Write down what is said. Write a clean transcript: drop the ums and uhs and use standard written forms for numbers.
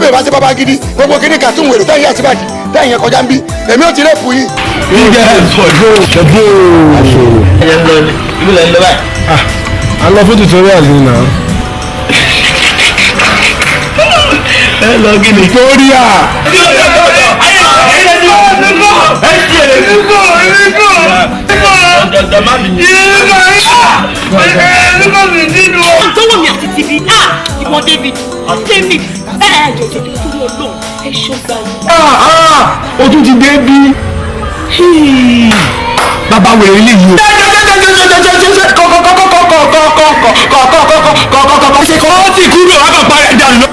bẹ́ẹ̀ bá ṣe bàbá gidi gbogbo kíní kàtún wèrè táyà àti bàjẹ́ táyà kọjá ń bí èmi ò ti rẹ́pù yìí. ìgbà ìfọ̀jọ́ ṣẹ́gbó. ẹ̀yẹ ń lọ ní ìlú lẹ́nu lọ́wọ́. a lọ fún tutorial ni náà. ẹ lọ gidi. Victoria. tọwọ́ mi àti tìbí ìwọ David David jọjọ tó tó lọ lọ ẹ ṣọgbà yìí. ojú ti dé bí. bàbá wèrè lè yí o. kọ́kọ́kọ́kọ́kọ́kọ́kọ́kọ́kọ́kọ́kọ́kọ́kọ́ ṣe kọ́ ọ́ ti kúrò àbàpá rẹ̀ dànù.